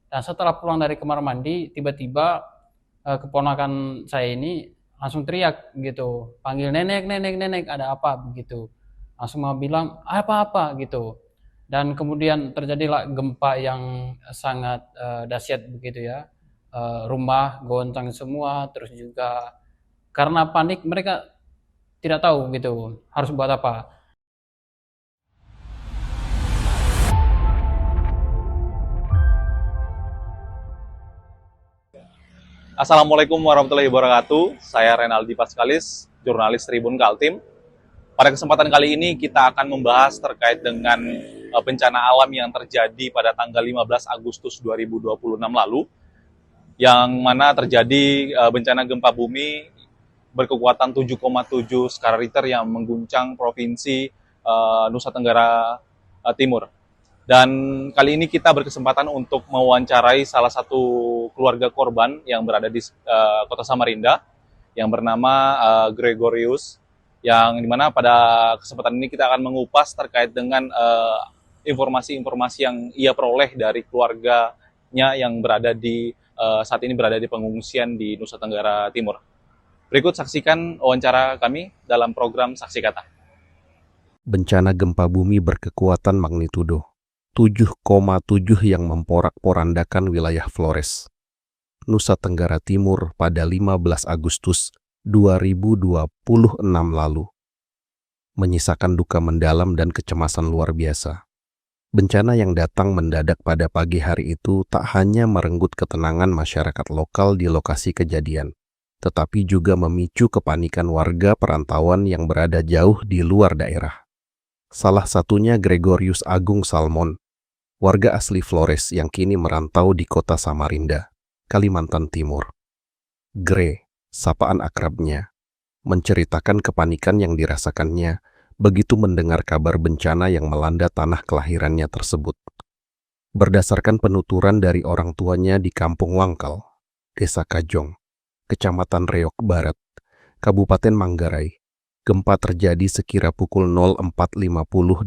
Dan setelah pulang dari kamar mandi, tiba-tiba keponakan saya ini langsung teriak gitu, panggil nenek, nenek, nenek, ada apa begitu. Langsung mau bilang apa-apa gitu. Dan kemudian terjadilah gempa yang sangat dahsyat begitu ya. Rumah goncang semua, terus juga karena panik mereka tidak tahu gitu harus buat apa. Assalamualaikum warahmatullahi wabarakatuh. Saya Renaldi Paskalis, jurnalis Tribun Kaltim. Pada kesempatan kali ini kita akan membahas terkait dengan bencana alam yang terjadi pada tanggal 15 Agustus 2026 lalu, yang mana terjadi bencana gempa bumi berkekuatan 7,7 skala Richter yang mengguncang provinsi Nusa Tenggara Timur. Dan kali ini kita berkesempatan untuk mewawancarai salah satu keluarga korban yang berada di Kota Samarinda, yang bernama Gregorius, yang dimana pada kesempatan ini kita akan mengupas terkait dengan informasi-informasi yang ia peroleh dari keluarganya yang berada di saat ini berada di pengungsian di Nusa Tenggara Timur. Berikut saksikan wawancara kami dalam program Saksi Kata. Bencana gempa bumi berkekuatan magnitudo 7,7 yang memporak-porandakan wilayah Flores, Nusa Tenggara Timur pada 15 Agustus 2026 lalu, menyisakan duka mendalam dan kecemasan luar biasa. Bencana yang datang mendadak pada pagi hari itu tak hanya merenggut ketenangan masyarakat lokal di lokasi kejadian, tetapi juga memicu kepanikan warga perantauan yang berada jauh di luar daerah. Salah satunya Gregorius Agung Salmon, warga asli Flores yang kini merantau di Kota Samarinda, Kalimantan Timur. Gre, sapaan akrabnya, menceritakan kepanikan yang dirasakannya begitu mendengar kabar bencana yang melanda tanah kelahirannya tersebut. Berdasarkan penuturan dari orang tuanya di Kampung Wangkal, Desa Kajong, Kecamatan Reok Barat, Kabupaten Manggarai, gempa terjadi sekira pukul 04.58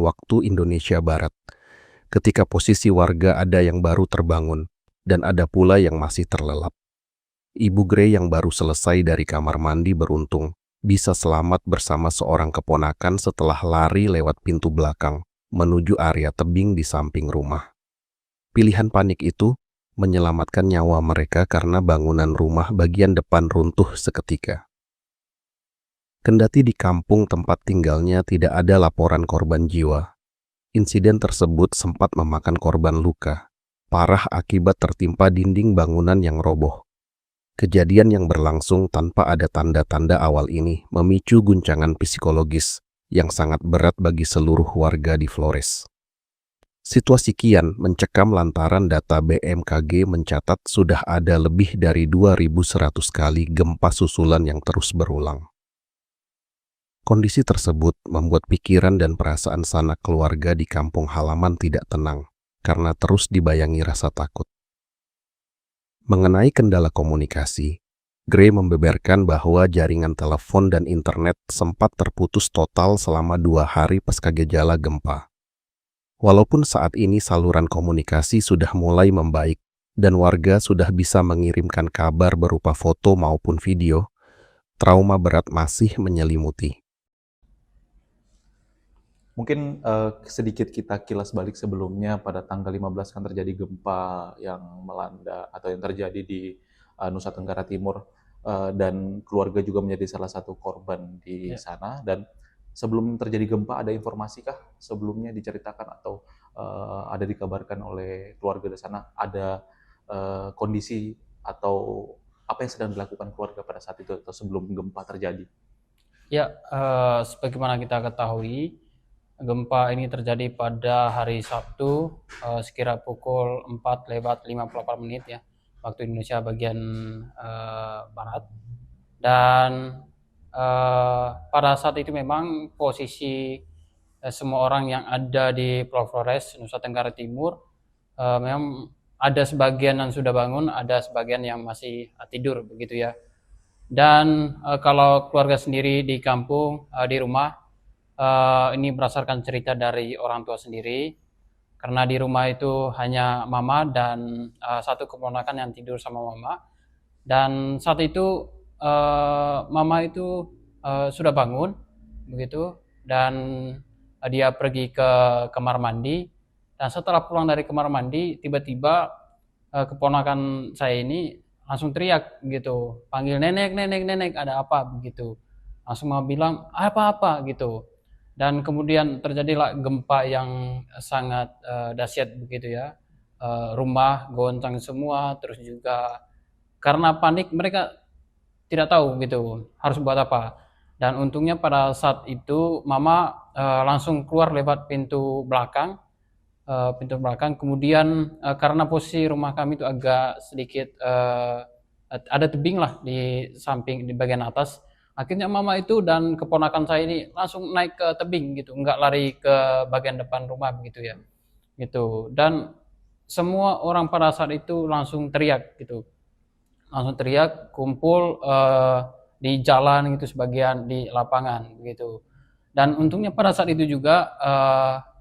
waktu Indonesia Barat, ketika posisi warga ada yang baru terbangun dan ada pula yang masih terlelap. Ibu Gre yang baru selesai dari kamar mandi beruntung bisa selamat bersama seorang keponakan setelah lari lewat pintu belakang menuju area tebing di samping rumah. Pilihan panik itu menyelamatkan nyawa mereka karena bangunan rumah bagian depan runtuh seketika. Kendati di kampung tempat tinggalnya tidak ada laporan korban jiwa, insiden tersebut sempat memakan korban luka parah akibat tertimpa dinding bangunan yang roboh. Kejadian yang berlangsung tanpa ada tanda-tanda awal ini memicu guncangan psikologis yang sangat berat bagi seluruh warga di Flores. Situasi kian mencekam lantaran data BMKG mencatat sudah ada lebih dari 2.100 kali gempa susulan yang terus berulang. Kondisi tersebut membuat pikiran dan perasaan sanak keluarga di kampung halaman tidak tenang karena terus dibayangi rasa takut. Mengenai kendala komunikasi, Gre membeberkan bahwa jaringan telepon dan internet sempat terputus total selama 2 hari pasca gejala gempa. Walaupun saat ini saluran komunikasi sudah mulai membaik dan warga sudah bisa mengirimkan kabar berupa foto maupun video, trauma berat masih menyelimuti. Mungkin sedikit kita kilas balik sebelumnya, pada tanggal 15 kan terjadi gempa yang melanda atau yang terjadi di Nusa Tenggara Timur, dan keluarga juga menjadi salah satu korban di Ya. sana. Dan sebelum terjadi gempa ada informasikah sebelumnya diceritakan atau ada dikabarkan oleh keluarga di sana ada kondisi atau apa yang sedang dilakukan keluarga pada saat itu atau sebelum gempa terjadi? Ya, sebagaimana kita ketahui, gempa ini terjadi pada hari Sabtu sekira pukul 4:58 ya, waktu Indonesia bagian barat. Dan pada saat itu memang posisi semua orang yang ada di Pulau Flores, Nusa Tenggara Timur, memang ada sebagian yang sudah bangun, ada sebagian yang masih tidur begitu ya. Dan kalau keluarga sendiri di kampung, di rumah, ini berdasarkan cerita dari orang tua sendiri, karena di rumah itu hanya mama dan satu keponakan yang tidur sama mama. Dan saat itu mama itu sudah bangun begitu, dan dia pergi ke kamar mandi. Dan setelah pulang dari kamar mandi, tiba-tiba keponakan saya ini langsung teriak gitu, panggil nenek, nenek, nenek, ada apa begitu. Langsung mau bilang apa-apa gitu. Dan kemudian terjadilah gempa yang sangat dahsyat begitu ya. Rumah goncang semua, terus juga karena panik mereka tidak tahu gitu harus buat apa. Dan untungnya pada saat itu mama langsung keluar lewat pintu belakang. Kemudian karena posisi rumah kami itu agak sedikit ada tebing lah di samping di bagian atas. Akhirnya mama itu dan keponakan saya ini langsung naik ke tebing gitu, nggak lari ke bagian depan rumah begitu ya. Gitu. Dan semua orang pada saat itu langsung teriak gitu. Langsung teriak, kumpul di jalan gitu, sebagian di lapangan gitu. Dan untungnya pada saat itu juga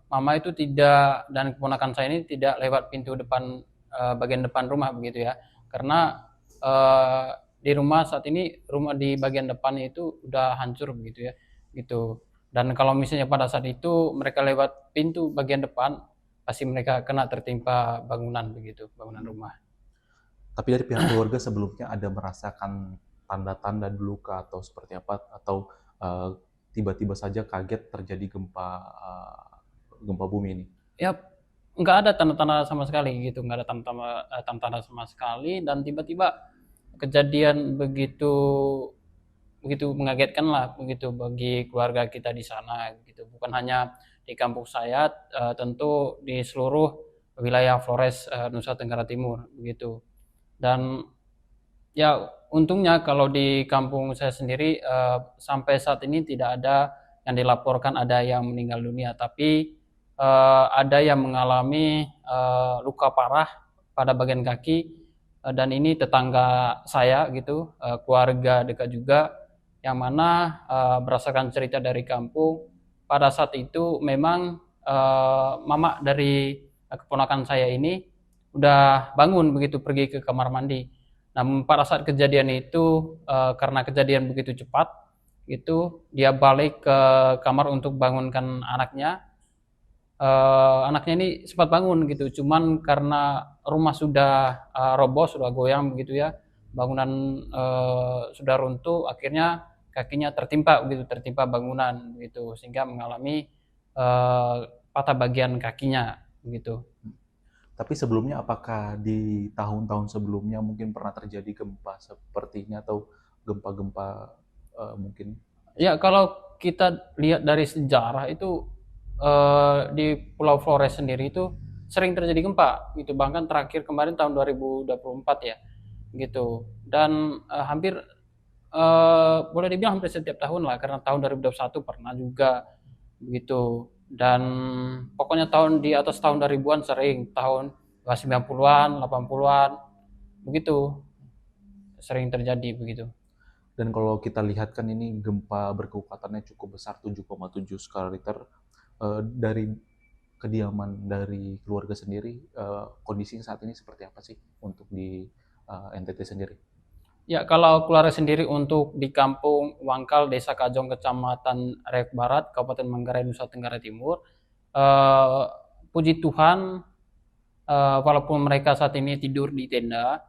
mama itu tidak, dan keponakan saya ini tidak lewat pintu depan bagian depan rumah begitu ya. Karena di rumah saat ini, rumah di bagian depan itu udah hancur begitu ya. Gitu. Dan kalau misalnya pada saat itu mereka lewat pintu bagian depan, pasti mereka kena tertimpa bangunan begitu, bangunan rumah. Tapi dari pihak keluarga sebelumnya ada merasakan tanda-tanda dulu kah atau seperti apa, atau tiba-tiba saja kaget terjadi gempa bumi ini? Ya nggak ada tanda-tanda sama sekali gitu, nggak ada tanda-tanda sama sekali, dan tiba-tiba kejadian begitu begitu mengagetkan lah begitu bagi keluarga kita di sana gitu. Bukan hanya di kampung saya, tentu di seluruh wilayah Flores Nusa Tenggara Timur begitu. Dan ya untungnya kalau di kampung saya sendiri sampai saat ini tidak ada yang dilaporkan ada yang meninggal dunia, tapi ada yang mengalami luka parah pada bagian kaki, dan ini tetangga saya gitu, keluarga dekat juga, yang mana berdasarkan cerita dari kampung pada saat itu memang mama dari keponakan saya ini udah bangun begitu pergi ke kamar mandi. Namun pada saat kejadian itu karena kejadian begitu cepat itu dia balik ke kamar untuk bangunkan anaknya. Anaknya ini sempat bangun gitu, cuman karena rumah sudah roboh, sudah goyang begitu ya, bangunan sudah runtuh, akhirnya kakinya tertimpa begitu, tertimpa bangunan begitu, sehingga mengalami patah bagian kakinya begitu. Tapi sebelumnya apakah di tahun-tahun sebelumnya mungkin pernah terjadi gempa seperti ini atau gempa-gempa mungkin? Ya kalau kita lihat dari sejarah itu di Pulau Flores sendiri itu sering terjadi gempa gitu, bahkan terakhir kemarin tahun 2024 ya gitu. Dan hampir boleh dibilang hampir setiap tahun lah, karena tahun 2021 pernah juga begitu. Dan pokoknya tahun di atas tahun 2000-an sering, tahun 90-an, 80-an begitu sering terjadi begitu. Dan kalau kita lihat kan ini gempa berkekuatannya cukup besar, 7,7 skala Richter. Dari kediaman dari keluarga sendiri, kondisinya saat ini seperti apa sih untuk di NTT sendiri? Ya, kalau keluarga sendiri untuk di kampung Wangkal, Desa Kajong, Kecamatan Rek Barat, Kabupaten Manggarai, Nusa Tenggara Timur, puji Tuhan, walaupun mereka saat ini tidur di tenda,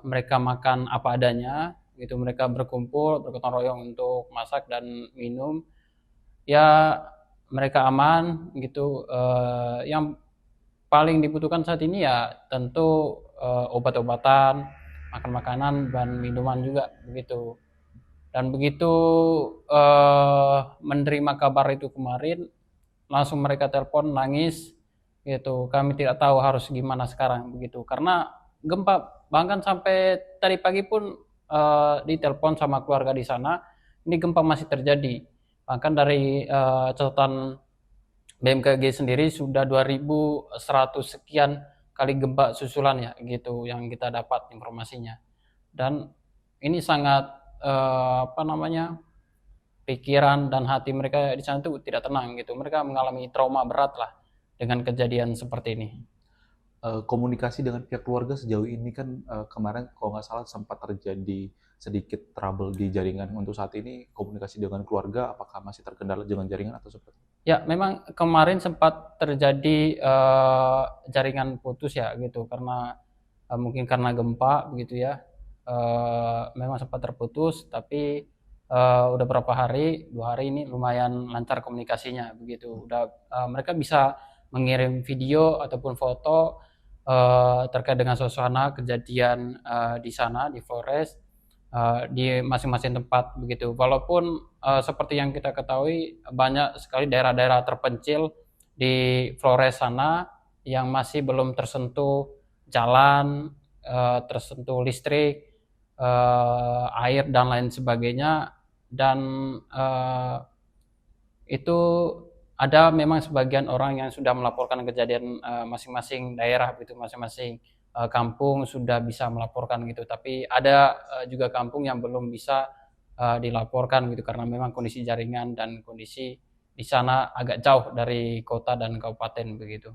mereka makan apa adanya, gitu. Mereka berkumpul, bergotong royong untuk masak dan minum. Ya, mereka aman, gitu. Yang paling dibutuhkan saat ini ya tentu obat-obatan, makan makanan dan minuman juga begitu. Dan begitu menerima kabar itu kemarin, langsung mereka telepon nangis gitu. Kami tidak tahu harus gimana sekarang begitu. Karena gempa, bahkan sampai tadi pagi pun ditelepon sama keluarga di sana, ini gempa masih terjadi. Bahkan dari catatan BMKG sendiri sudah 2100 sekian kali gempa susulan ya gitu yang kita dapat informasinya. Dan ini sangat pikiran dan hati mereka di sana itu tidak tenang gitu. Mereka mengalami trauma berat lah dengan kejadian seperti ini. Komunikasi dengan pihak keluarga sejauh ini kan kemarin kalau nggak salah sempat terjadi sedikit trouble di jaringan. Untuk saat ini komunikasi dengan keluarga apakah masih terkendala dengan jaringan atau seperti? Ya, memang kemarin sempat terjadi jaringan putus ya gitu, karena mungkin karena gempa begitu ya. Memang sempat terputus, tapi udah berapa hari, 2 hari ini lumayan lancar komunikasinya begitu. Udah mereka bisa mengirim video ataupun foto terkait dengan suasana kejadian di sana di Flores, di masing-masing tempat begitu. Walaupun seperti yang kita ketahui banyak sekali daerah-daerah terpencil di Flores sana yang masih belum tersentuh jalan, tersentuh listrik, air dan lain sebagainya, dan itu ada memang sebagian orang yang sudah melaporkan kejadian masing-masing daerah gitu, masing-masing kampung sudah bisa melaporkan gitu, tapi ada juga kampung yang belum bisa dilaporkan gitu karena memang kondisi jaringan dan kondisi di sana agak jauh dari kota dan kabupaten begitu.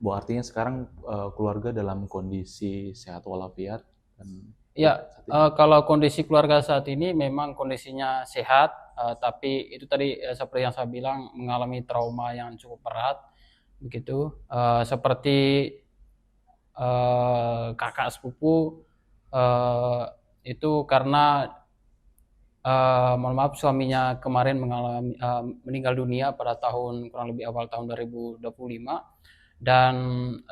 Bu, artinya sekarang keluarga dalam kondisi sehat walafiat dan Ya, saat ini. kalau kondisi keluarga saat ini memang kondisinya sehat, tapi itu tadi seperti yang saya bilang mengalami trauma yang cukup berat begitu, seperti kakak sepupu itu karena mohon maaf suaminya kemarin meninggal dunia pada tahun kurang lebih awal tahun 2025, dan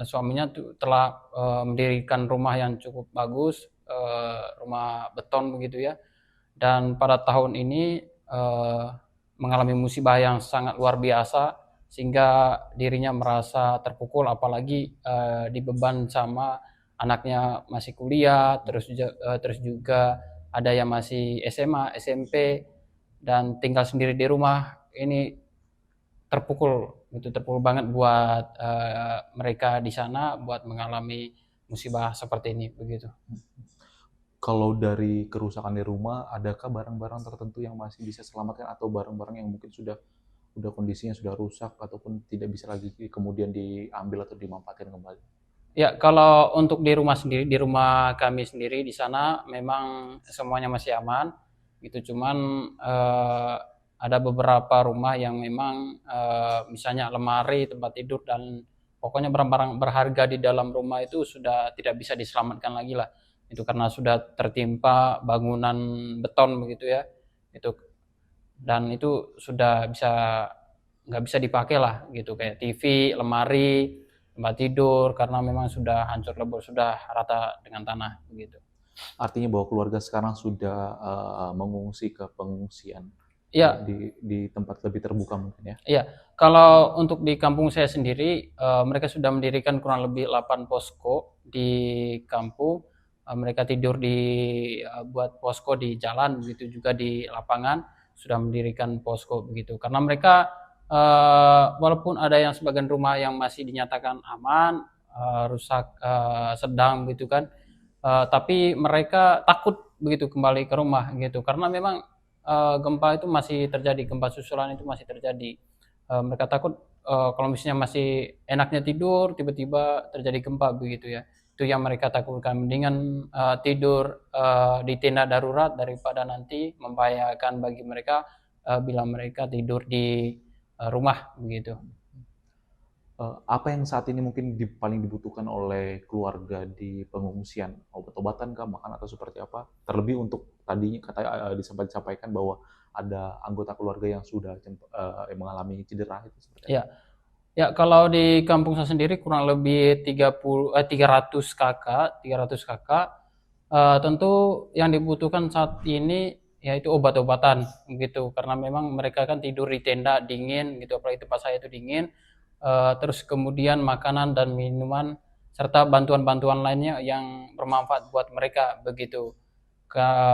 suaminya telah mendirikan rumah yang cukup bagus, rumah beton begitu ya, dan pada tahun ini mengalami musibah yang sangat luar biasa sehingga dirinya merasa terpukul, apalagi dibeban sama anaknya masih kuliah, terus juga ada yang masih SMA, SMP, dan tinggal sendiri di rumah. Ini terpukul banget buat mereka di sana buat mengalami musibah seperti ini begitu. Kalau dari kerusakan di rumah, adakah barang-barang tertentu yang masih bisa selamatkan atau barang-barang yang mungkin sudah kondisinya sudah rusak ataupun tidak bisa lagi kemudian diambil atau dimanfaatkan kembali? Ya, kalau untuk di rumah sendiri, di rumah kami sendiri di sana memang semuanya masih aman gitu. Cuman ada beberapa rumah yang memang misalnya lemari, tempat tidur, dan pokoknya barang-barang berharga di dalam rumah itu sudah tidak bisa diselamatkan lagi lah. Itu karena sudah tertimpa bangunan beton begitu ya. Itu dan itu sudah nggak bisa dipakai lah gitu, kayak TV, lemari, tempat tidur, karena memang sudah hancur lebur, sudah rata dengan tanah begitu. Artinya bahwa keluarga sekarang sudah mengungsi ke pengungsian Ya, di tempat lebih terbuka mungkin ya? iya. Kalau untuk di kampung saya sendiri, mereka sudah mendirikan kurang lebih 8 posko di kampung. Mereka tidur buat posko di jalan, begitu juga di lapangan sudah mendirikan posko begitu. Karena mereka walaupun ada yang sebagian rumah yang masih dinyatakan aman, rusak sedang gitu kan, tapi mereka takut begitu kembali ke rumah gitu, karena memang gempa itu masih terjadi, gempa susulan itu masih terjadi. Mereka takut kalau misalnya masih enaknya tidur, tiba-tiba terjadi gempa begitu ya. Itu yang mereka takutkan. Mendingan tidur di tenda darurat daripada nanti membahayakan bagi mereka bila mereka tidur di rumah begitu. Apa yang saat ini mungkin paling dibutuhkan oleh keluarga di pengungsian? Obat-obatan kah, makan atau seperti apa? Terlebih untuk tadinya disampaikan bahwa ada anggota keluarga yang sudah mengalami cedera itu seperti apa? Ya, ya, kalau di kampung saya sendiri kurang lebih 300 kakak, 300 kakak. Tentu yang dibutuhkan saat ini yaitu obat-obatan gitu, karena memang mereka kan tidur di tenda dingin gitu, apalagi tempat saya itu dingin. Terus kemudian makanan dan minuman serta bantuan-bantuan lainnya yang bermanfaat buat mereka begitu.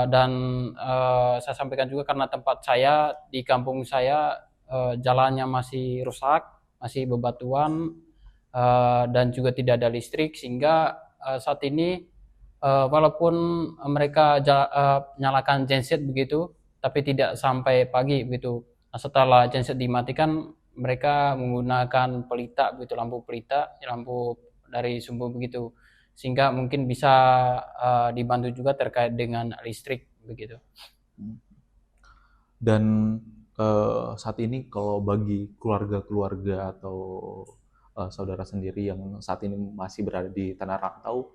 Dan saya sampaikan juga karena tempat saya di kampung saya jalannya masih rusak, masih bebatuan, dan juga tidak ada listrik, sehingga saat ini walaupun mereka nyalakan genset begitu, tapi tidak sampai pagi begitu. Nah, setelah genset dimatikan, mereka menggunakan pelita begitu, lampu pelita, lampu dari sumbu begitu, sehingga mungkin bisa dibantu juga terkait dengan listrik begitu. Dan saat ini kalau bagi keluarga-keluarga atau saudara sendiri yang saat ini masih berada di tanah rantau,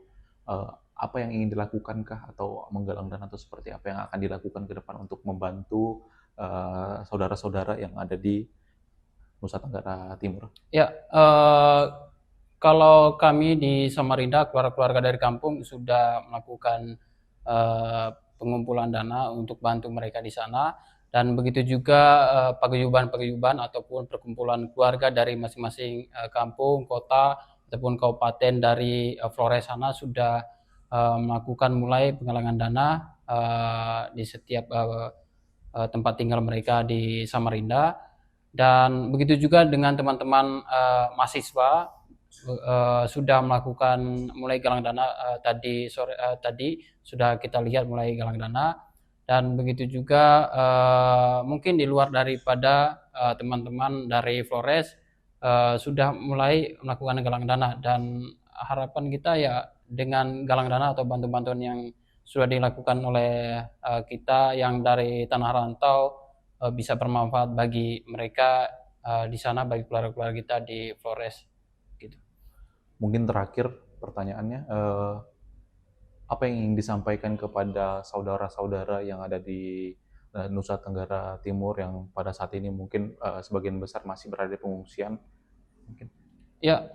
apa yang ingin dilakukankah atau menggalang dana atau seperti apa yang akan dilakukan ke depan untuk membantu saudara-saudara yang ada di Nusa Tenggara Timur? Ya, kalau kami di Samarinda, keluarga-keluarga dari kampung sudah melakukan pengumpulan dana untuk bantu mereka di sana, dan begitu juga paguyuban-paguyuban ataupun perkumpulan keluarga dari masing-masing kampung, kota, ataupun kabupaten dari Flores sana sudah melakukan mulai penggalangan dana di setiap tempat tinggal mereka di Samarinda. Dan begitu juga dengan teman-teman mahasiswa sudah melakukan mulai galang dana tadi sudah kita lihat mulai galang dana. Dan begitu juga mungkin di luar daripada teman-teman dari Flores sudah mulai melakukan galang dana, dan harapan kita ya dengan galang dana atau bantuan-bantuan yang sudah dilakukan oleh kita yang dari tanah rantau bisa bermanfaat bagi mereka di sana, bagi keluarga-keluarga kita di Flores gitu. Mungkin terakhir pertanyaannya, apa yang ingin disampaikan kepada saudara-saudara yang ada di Nusa Tenggara Timur yang pada saat ini mungkin sebagian besar masih berada di pengungsian? Mungkin. Ya,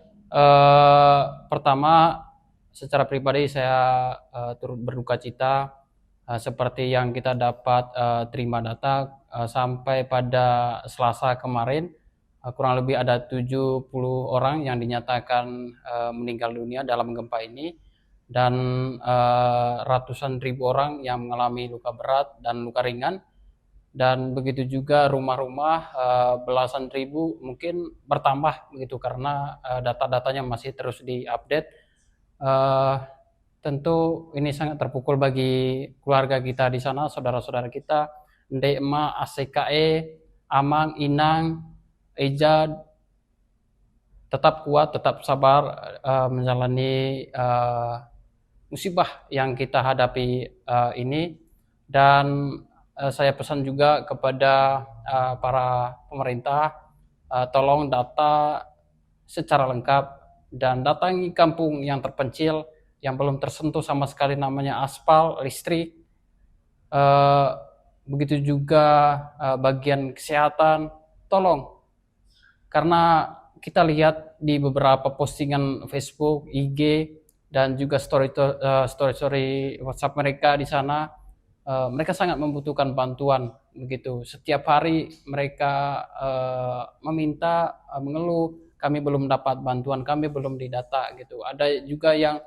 pertama secara pribadi saya turut berduka cita seperti yang kita dapat terima data sampai pada Selasa kemarin kurang lebih ada 70 orang yang dinyatakan meninggal dunia dalam gempa ini, dan ratusan ribu orang yang mengalami luka berat dan luka ringan, dan begitu juga rumah-rumah belasan ribu mungkin bertambah begitu karena data-datanya masih terus diupdate. Tentu ini sangat terpukul bagi keluarga kita di sana, saudara-saudara kita, Ndek Ema, ACKE, Amang, Inang, Eja, tetap kuat, tetap sabar menjalani musibah yang kita hadapi ini. Dan saya pesan juga kepada para pemerintah, tolong data secara lengkap dan datangi kampung yang terpencil yang belum tersentuh sama sekali, namanya aspal, listrik, begitu juga bagian kesehatan, tolong. Karena kita lihat di beberapa postingan Facebook, IG, dan juga story WhatsApp mereka di sana, mereka sangat membutuhkan bantuan begitu. Setiap hari mereka meminta, mengeluh, kami belum dapat bantuan, kami belum didata gitu. Ada juga yang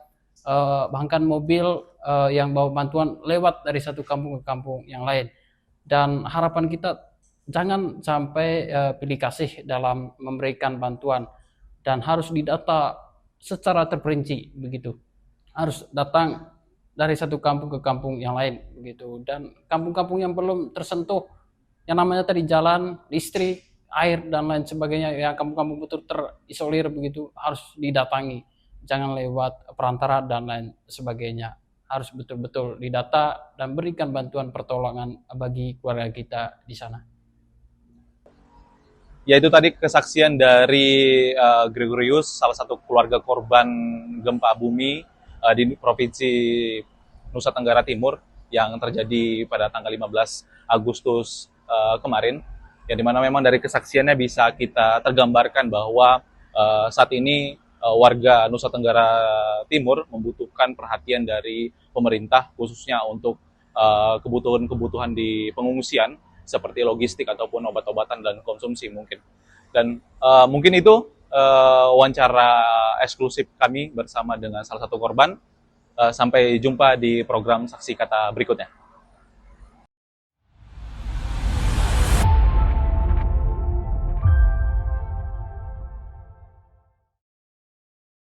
bahkan mobil yang bawa bantuan lewat dari satu kampung ke kampung yang lain. Dan harapan kita jangan sampai pilih kasih dalam memberikan bantuan, dan harus didata secara terperinci begitu. Harus datang dari satu kampung ke kampung yang lain begitu. Dan kampung-kampung yang belum tersentuh, yang namanya tadi jalan, listrik, air dan lain sebagainya, yang kampung-kampung betul terisolir begitu, harus didatangi. Jangan lewat perantara dan lain sebagainya. Harus betul-betul didata dan berikan bantuan pertolongan bagi keluarga kita di sana. Ya, itu tadi kesaksian dari Gregorius, salah satu keluarga korban gempa bumi di Provinsi Nusa Tenggara Timur yang terjadi pada tanggal 15 Agustus kemarin. Ya, dimana memang dari kesaksiannya bisa kita tergambarkan bahwa saat ini warga Nusa Tenggara Timur membutuhkan perhatian dari pemerintah, khususnya untuk kebutuhan-kebutuhan di pengungsian, seperti logistik ataupun obat-obatan dan konsumsi mungkin. Dan mungkin itu wawancara eksklusif kami bersama dengan salah satu korban. Sampai jumpa di program Saksi Kata berikutnya.